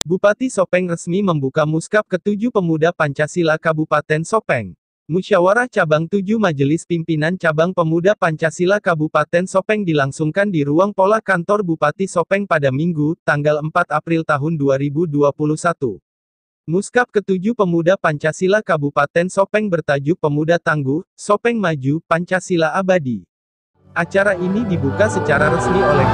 Bupati Sopeng resmi membuka Muskap ke-7 Pemuda Pancasila Kabupaten Sopeng. Musyawarah Cabang 7 Majelis Pimpinan Cabang Pemuda Pancasila Kabupaten Sopeng dilangsungkan di ruang pola kantor Bupati Sopeng pada Minggu, tanggal 4 April tahun 2021. Muskap ke-7 Pemuda Pancasila Kabupaten Sopeng bertajuk Pemuda Tangguh, Sopeng Maju, Pancasila Abadi. Acara ini dibuka secara resmi oleh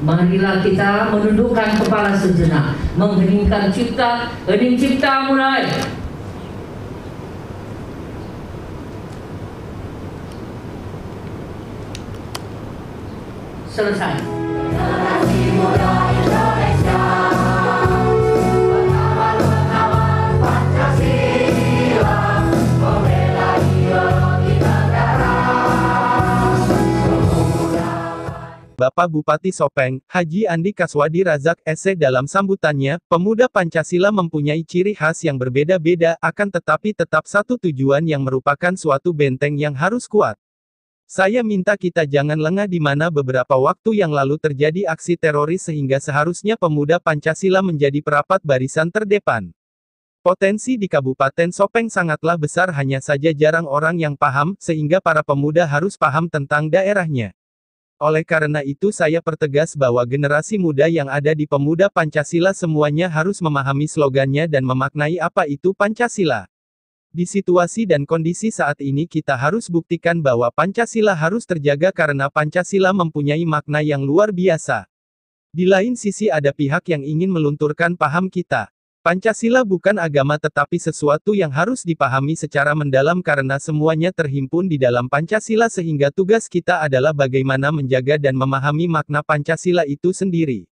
Marilah kita menundukkan kepala sejenak, mengheningkan cipta, hening cipta mulai. Selesai. Bapak Bupati Sopeng, Haji Andi Kaswadi Razak S.E. dalam sambutannya, pemuda Pancasila mempunyai ciri khas yang berbeda-beda, akan tetapi tetap satu tujuan yang merupakan suatu benteng yang harus kuat. Saya minta kita jangan lengah di mana beberapa waktu yang lalu terjadi aksi teroris sehingga seharusnya pemuda Pancasila menjadi perapat barisan terdepan. Potensi di Kabupaten Sopeng sangatlah besar, hanya saja jarang orang yang paham, sehingga para pemuda harus paham tentang daerahnya. Oleh karena itu saya pertegas bahwa generasi muda yang ada di Pemuda Pancasila semuanya harus memahami slogannya dan memaknai apa itu Pancasila. Di situasi dan kondisi saat ini kita harus buktikan bahwa Pancasila harus terjaga karena Pancasila mempunyai makna yang luar biasa. Di lain sisi ada pihak yang ingin melunturkan paham kita. Pancasila bukan agama tetapi sesuatu yang harus dipahami secara mendalam karena semuanya terhimpun di dalam Pancasila sehingga tugas kita adalah bagaimana menjaga dan memahami makna Pancasila itu sendiri.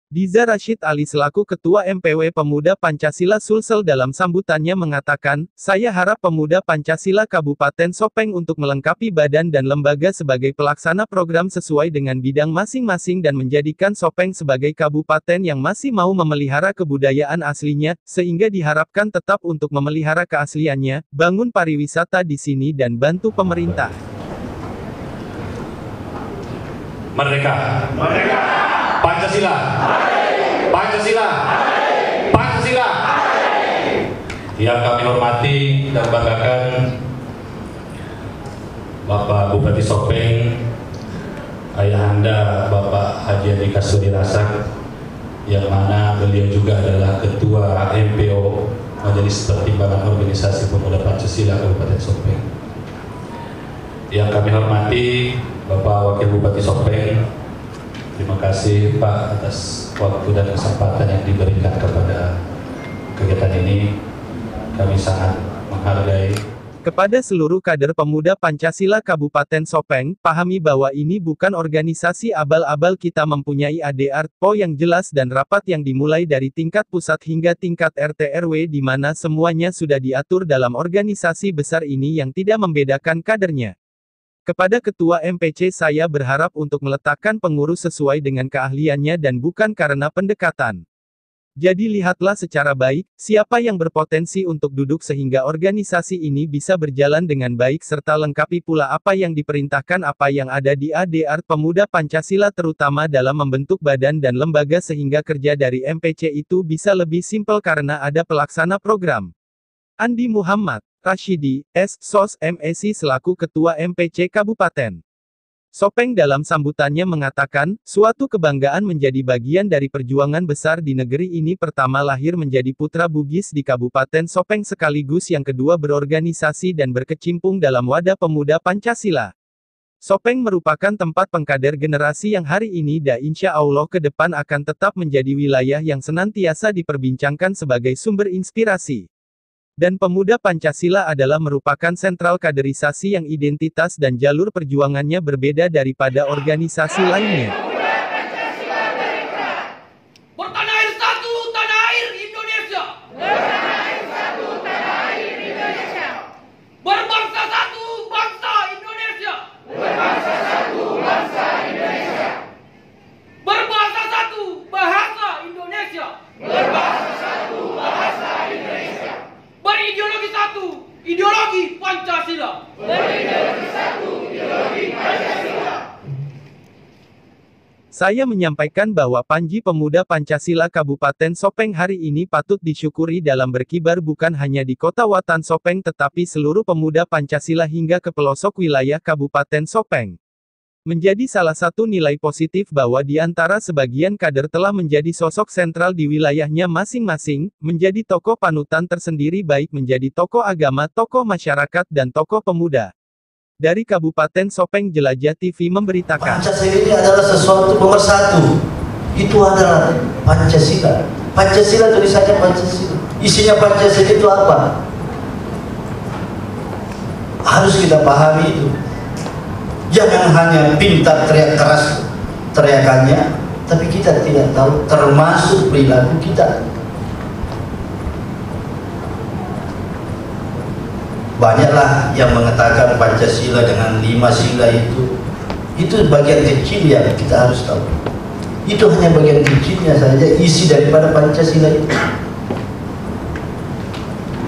Diza Rashid Ali selaku Ketua MPW Pemuda Pancasila Sulsel dalam sambutannya mengatakan, saya harap Pemuda Pancasila Kabupaten Sopeng untuk melengkapi badan dan lembaga sebagai pelaksana program sesuai dengan bidang masing-masing dan menjadikan Sopeng sebagai kabupaten yang masih mau memelihara kebudayaan aslinya, sehingga diharapkan tetap untuk memelihara keasliannya, bangun pariwisata di sini dan bantu pemerintah. Merdeka! Merdeka! Pancasila! Pancasila! Pancasila! Yang kami hormati dan banggakan Bapak Bupati Sopeng, Ayahanda Bapak Haji Andi Kaswadi Razak, yang mana beliau juga adalah Ketua MPO Majelis Pertimbangan Organisasi Pemuda Pancasila Kabupaten Sopeng. Yang kami hormati Bapak Wakil Bupati Sopeng, terima kasih Pak atas waktu dan kesempatan yang diberikan kepada kegiatan ini. Kami sangat menghargai. Kepada seluruh kader Pemuda Pancasila Kabupaten Sopeng, pahami bahwa ini bukan organisasi abal-abal, kita mempunyai ADART-PO yang jelas dan rapat yang dimulai dari tingkat pusat hingga tingkat RT RW di mana semuanya sudah diatur dalam organisasi besar ini yang tidak membedakan kadernya. Kepada Ketua MPC saya berharap untuk meletakkan pengurus sesuai dengan keahliannya dan bukan karena pendekatan. Jadi lihatlah secara baik, siapa yang berpotensi untuk duduk sehingga organisasi ini bisa berjalan dengan baik serta lengkapi pula apa yang diperintahkan apa yang ada di ADART Pemuda Pancasila terutama dalam membentuk badan dan lembaga sehingga kerja dari MPC itu bisa lebih simpel karena ada pelaksana program. Andi Muhammad Rashidi, S.Sos MEC selaku Ketua MPC Kabupaten Sopeng dalam sambutannya mengatakan, suatu kebanggaan menjadi bagian dari perjuangan besar di negeri ini. Pertama lahir menjadi putra Bugis di Kabupaten Sopeng sekaligus yang kedua berorganisasi dan berkecimpung dalam wadah pemuda Pancasila. Sopeng merupakan tempat pengkader generasi yang hari ini dan insya Allah ke depan akan tetap menjadi wilayah yang senantiasa diperbincangkan sebagai sumber inspirasi. Dan Pemuda Pancasila adalah merupakan sentral kaderisasi yang identitas dan jalur perjuangannya berbeda daripada organisasi lainnya. Bertanah air satu, tanah air Indonesia. Bertanah air satu, tanah air Indonesia. Berbangsa satu, bangsa Indonesia. Berbangsa satu, bangsa Saya menyampaikan bahwa Panji Pemuda Pancasila Kabupaten Sopeng hari ini patut disyukuri dalam berkibar bukan hanya di kota Watan Sopeng tetapi seluruh pemuda Pancasila hingga ke pelosok wilayah Kabupaten Sopeng. Menjadi salah satu nilai positif bahwa di antara sebagian kader telah menjadi sosok sentral di wilayahnya masing-masing, menjadi tokoh panutan tersendiri baik menjadi tokoh agama, tokoh masyarakat dan tokoh pemuda. Dari Kabupaten Sopeng Jelajah TV memberitakan. Pancasila ini adalah sesuatu nomor satu. Itu adalah Pancasila. Pancasila tulisannya Pancasila. Isinya Pancasila itu apa? Harus kita pahami itu. Jangan hanya pintar teriak keras teriakannya, tapi kita tidak tahu termasuk perilaku kita. Banyaklah yang mengatakan Pancasila dengan 5 sila itu bagian kecil yang kita harus tahu. Itu hanya bagian kecilnya saja isi daripada Pancasila itu.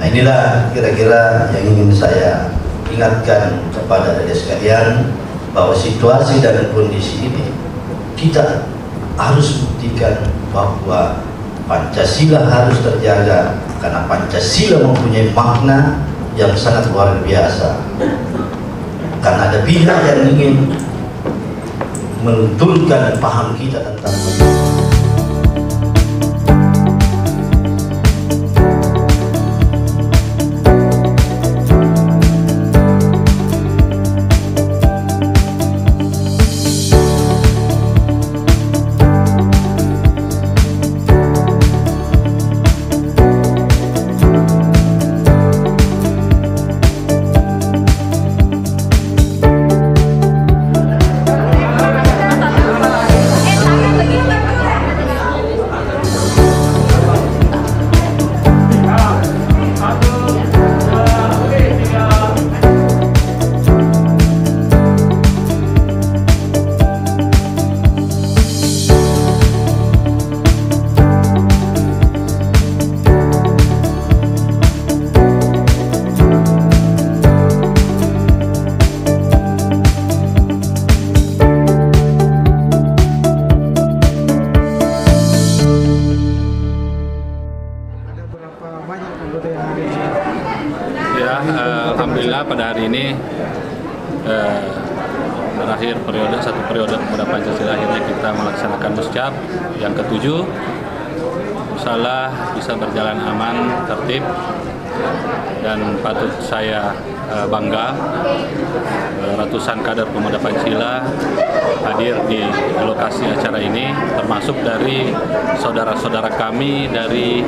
Nah, inilah kira-kira yang ingin saya ingatkan kepada adik sekalian, bahwa situasi dan kondisi ini kita harus buktikan bahwa Pancasila harus terjaga, karena Pancasila mempunyai makna yang sangat luar biasa. Karena ada pihak yang ingin melunturkan paham kita tentang Alhamdulillah pada hari ini terakhir satu periode Pemuda Pancasila akhirnya kita melaksanakan musyab yang ke-7. Insyaallah bisa berjalan aman, tertib, dan patut saya bangga ratusan kader Pemuda Pancasila hadir di lokasi acara ini, termasuk dari saudara-saudara kami dari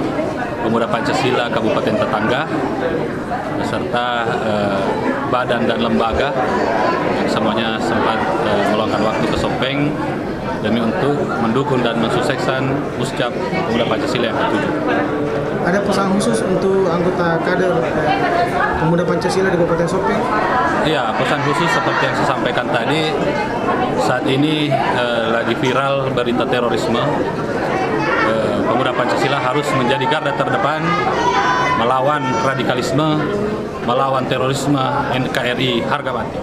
Pemuda Pancasila Kabupaten tetangga beserta badan dan lembaga yang semuanya sempat meluangkan waktu ke Sopeng demi untuk mendukung dan mensukseskan musyab Pemuda Pancasila yang ke-7. Ada pesan khusus untuk anggota kader Pemuda Pancasila di Kabupaten Sopeng? Iya, pesan khusus seperti yang saya sampaikan tadi, saat ini lagi viral berita terorisme. Pemuda Pancasila harus menjadi garda terdepan melawan radikalisme, melawan terorisme NKRI harga mati.